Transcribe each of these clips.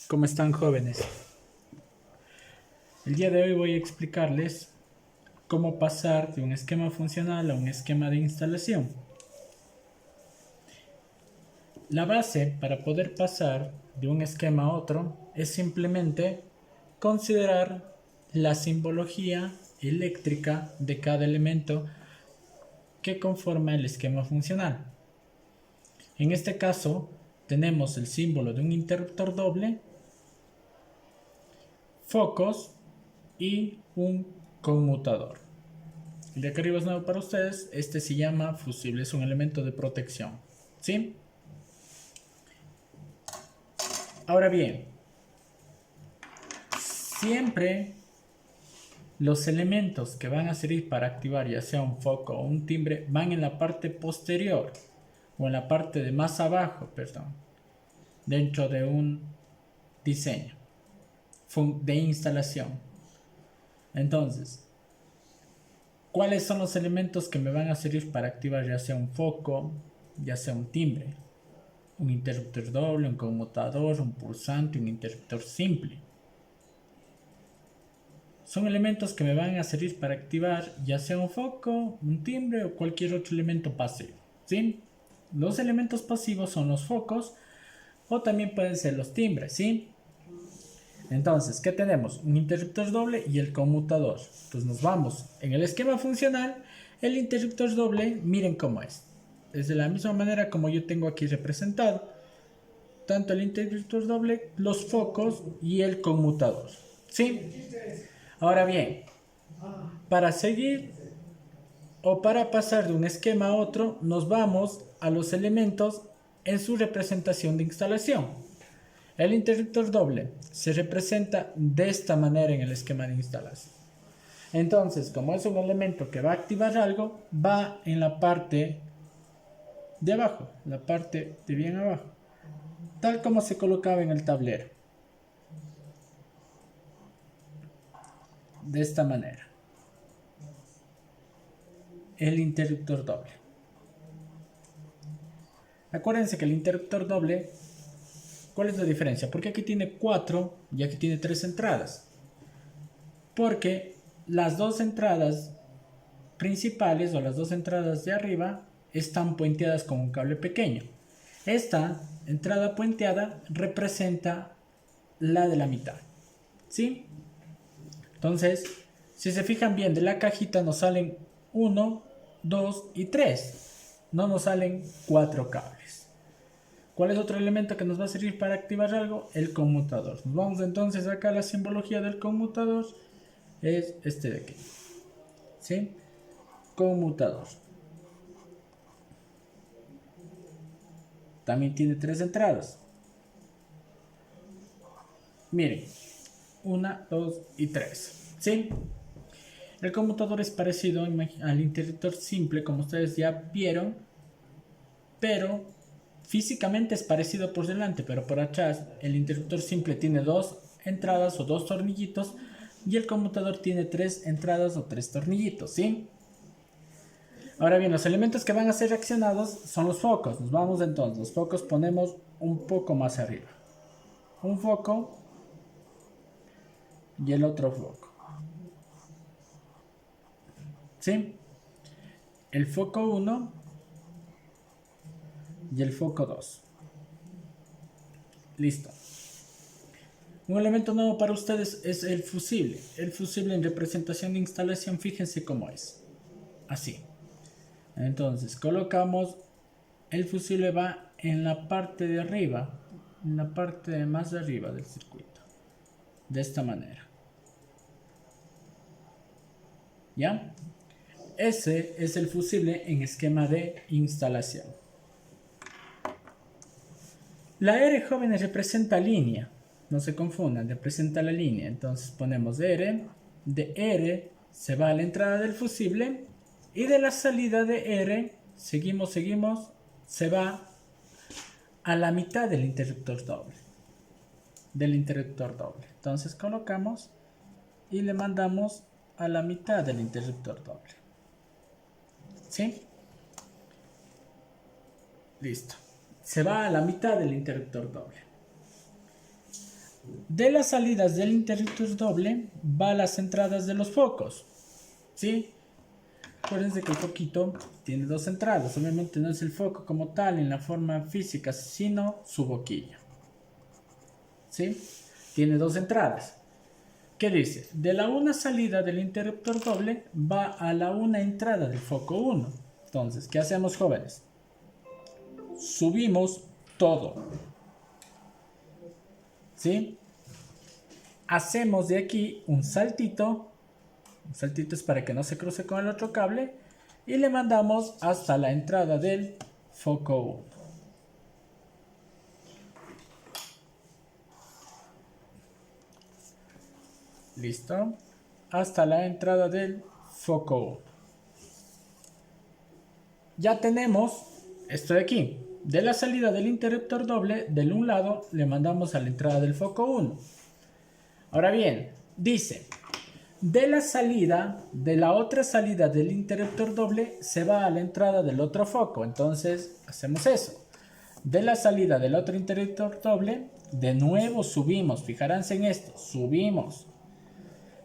¿Cómo están, jóvenes? El día de hoy voy a explicarles cómo pasar de un esquema funcional a un esquema de instalación. La base para poder pasar de un esquema a otro es simplemente considerar la simbología eléctrica de cada elemento que conforma el esquema funcional. En este caso, tenemos el símbolo de un interruptor doble, focos y un conmutador. El de acá arriba es nuevo para ustedes. Este se llama fusible, es un elemento de protección. ¿Sí? Ahora bien, siempre los elementos que van a servir para activar ya sea un foco o un timbre van en la parte posterior o en la parte de más abajo, perdón, dentro de un diseño de instalación. Entonces, ¿cuáles son los elementos que me van a servir para activar ya sea un foco, ya sea un timbre? Un interruptor doble, un conmutador, un pulsante, un interruptor simple. Son elementos que me van a servir para activar ya sea un foco, un timbre o cualquier otro elemento pasivo. ¿Sí? Los elementos pasivos son los focos o también pueden ser los timbres. ¿Sí? Entonces, ¿qué tenemos? Un interruptor doble y el conmutador. Entonces nos vamos en el esquema funcional. El interruptor doble, miren cómo es. Es de la misma manera como yo tengo aquí representado. Tanto el interruptor doble, los focos y el conmutador. ¿Sí? Ahora bien, para seguir o para pasar de un esquema a otro, nos vamos a los elementos en su representación de instalación. El interruptor doble se representa de esta manera en el esquema de instalación. Entonces, como es un elemento que va a activar algo, va en la parte de abajo, la parte de bien abajo, tal como se colocaba en el tablero. De esta manera. El interruptor doble. Acuérdense que el interruptor doble, ¿cuál es la diferencia? Porque aquí tiene 4 y aquí tiene 3 entradas. Porque las dos entradas principales o las dos entradas de arriba están puenteadas con un cable pequeño. Esta entrada puenteada representa la de la mitad. ¿Sí? Entonces, si se fijan bien, de la cajita nos salen 1, 2 y 3. No nos salen 4 cables. ¿Cuál es otro elemento que nos va a servir para activar algo? El conmutador. Nos vamos entonces acá a la simbología del conmutador. Es este de aquí. ¿Sí? Conmutador. También tiene 3 entradas. Miren. 1, 2 y 3. ¿Sí? El conmutador es parecido al interruptor simple, como ustedes ya vieron, pero físicamente es parecido por delante, pero por atrás el interruptor simple tiene 2 entradas o 2 tornillitos y el conmutador tiene 3 entradas o 3 tornillitos, ¿sí? Ahora bien, los elementos que van a ser reaccionados son los focos. Nos vamos entonces, los focos ponemos un poco más arriba. Un foco y el otro foco. ¿Sí? El foco 1 y el foco 2. Listo. Un elemento nuevo para ustedes es el fusible. El fusible en representación de instalación, fíjense cómo es. Así. Entonces, colocamos el fusible va en la parte de arriba, en la parte de más de arriba del circuito. De esta manera. ¿Ya? Ese es el fusible en esquema de instalación. La R, jóvenes, representa línea. No se confundan, representa la línea. Entonces ponemos R. De R se va a la entrada del fusible. Y de la salida de R, seguimos, se va a la mitad del interruptor doble. Entonces colocamos y le mandamos a la mitad del interruptor doble. ¿Sí? Listo. Se va a la mitad del interruptor doble. De las salidas del interruptor doble va a las entradas de los focos. ¿Sí? Acuérdense que el foquito tiene dos entradas. Obviamente no es el foco como tal en la forma física, sino su boquilla. ¿Sí? Tiene dos entradas. ¿Qué dice? De la una salida del interruptor doble va a la una entrada del foco 1. Entonces, ¿qué hacemos, jóvenes? Subimos todo. ¿Sí? Hacemos de aquí un saltito. Un saltito es para que no se cruce con el otro cable. Y le mandamos hasta la entrada del foco 1. Listo. Hasta la entrada del foco 1. Ya tenemos esto de aquí. De la salida del interruptor doble, del un lado, le mandamos a la entrada del foco 1. Ahora bien, dice, de la salida, de la otra salida del interruptor doble, se va a la entrada del otro foco. Entonces, hacemos eso. De la salida del otro interruptor doble, de nuevo subimos. Fijaránse en esto, subimos.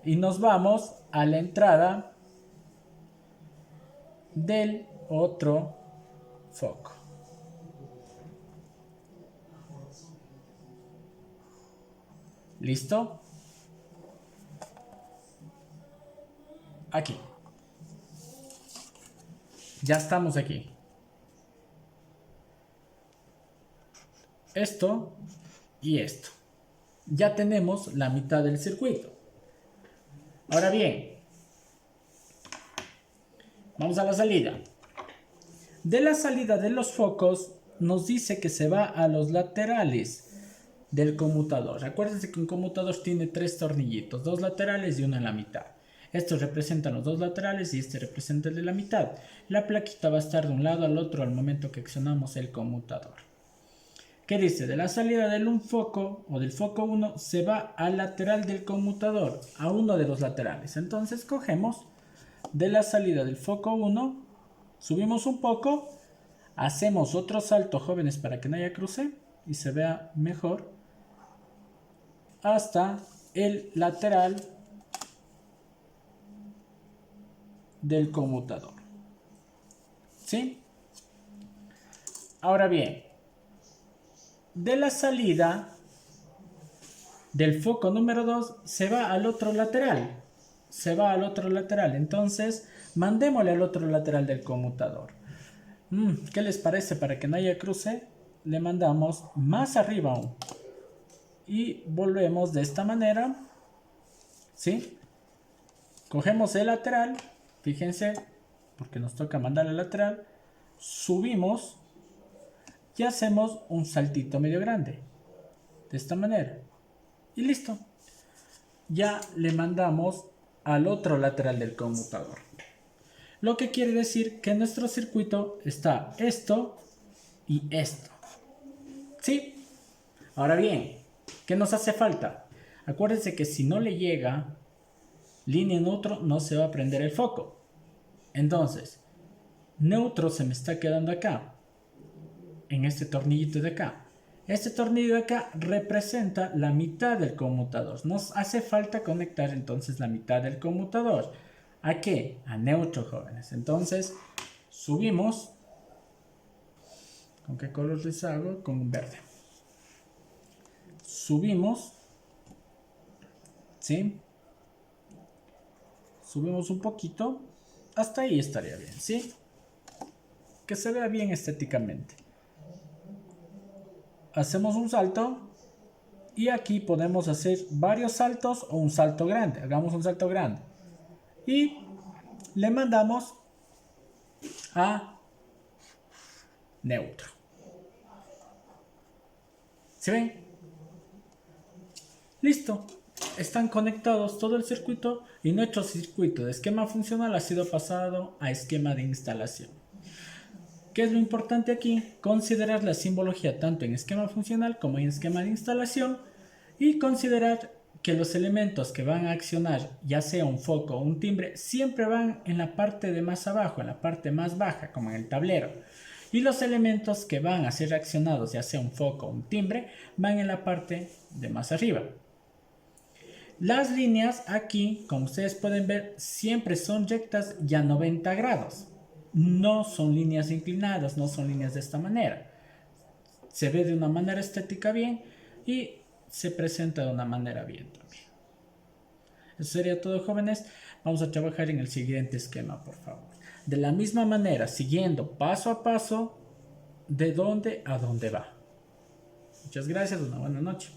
Y nos vamos a la entrada del otro foco. ¿Listo? Aquí. Ya estamos aquí. Esto y esto. Ya tenemos la mitad del circuito. Ahora bien, vamos a la salida. De la salida de los focos nos dice que se va a los laterales del conmutador. Acuérdense que un conmutador tiene tres tornillitos, dos laterales y uno en la mitad. Estos representan los dos laterales y este representa el de la mitad. La plaquita va a estar de un lado al otro al momento que accionamos el conmutador. ¿Qué dice? De la salida del un foco o del foco 1 se va al lateral del conmutador, a uno de los laterales. Entonces cogemos de la salida del foco 1, subimos un poco, hacemos otro salto, jóvenes, para que no haya cruce y se vea mejor, hasta el lateral del conmutador. ¿Sí? Ahora bien, de la salida del foco número 2 se va al otro lateral. Se va al otro lateral. Entonces, mandémosle al otro lateral del conmutador. ¿Qué les parece? Para que no haya cruce, le mandamos más arriba aún. Y volvemos de esta manera. ¿Sí? Cogemos el lateral. Fíjense, porque nos toca mandar el lateral. Subimos. Y hacemos un saltito medio grande. De esta manera. Y listo. Ya le mandamos al otro lateral del conmutador. Lo que quiere decir que en nuestro circuito está esto y esto. ¿Sí? Ahora bien, ¿qué nos hace falta? Acuérdense que si no le llega línea neutro, no se va a prender el foco. Entonces, neutro se me está quedando acá, en este tornillito de acá. Este tornillo de acá representa la mitad del conmutador. Nos hace falta conectar entonces la mitad del conmutador. ¿A qué? A neutro, jóvenes. Entonces, subimos. ¿Con qué color les hago? Con un verde. Subimos. ¿Sí? Subimos un poquito. Hasta ahí estaría bien, ¿sí? Que se vea bien estéticamente. Hacemos un salto. Y aquí podemos hacer varios saltos o un salto grande. Hagamos un salto grande. Y le mandamos a neutro. ¿Se ven? Listo. Están conectados todo el circuito y nuestro circuito de esquema funcional ha sido pasado a esquema de instalación. ¿Qué es lo importante aquí? Considerar la simbología tanto en esquema funcional como en esquema de instalación y considerar que los elementos que van a accionar, ya sea un foco o un timbre, siempre van en la parte de más abajo, en la parte más baja, como en el tablero. Y los elementos que van a ser reaccionados, ya sea un foco o un timbre, van en la parte de más arriba. Las líneas aquí, como ustedes pueden ver, siempre son rectas y a 90 grados. No son líneas inclinadas, no son líneas de esta manera. Se ve de una manera estética bien y se presenta de una manera bien también. Eso sería todo, jóvenes. Vamos a trabajar en el siguiente esquema, por favor. De la misma manera, siguiendo paso a paso, de dónde a dónde va. Muchas gracias, una buena noche.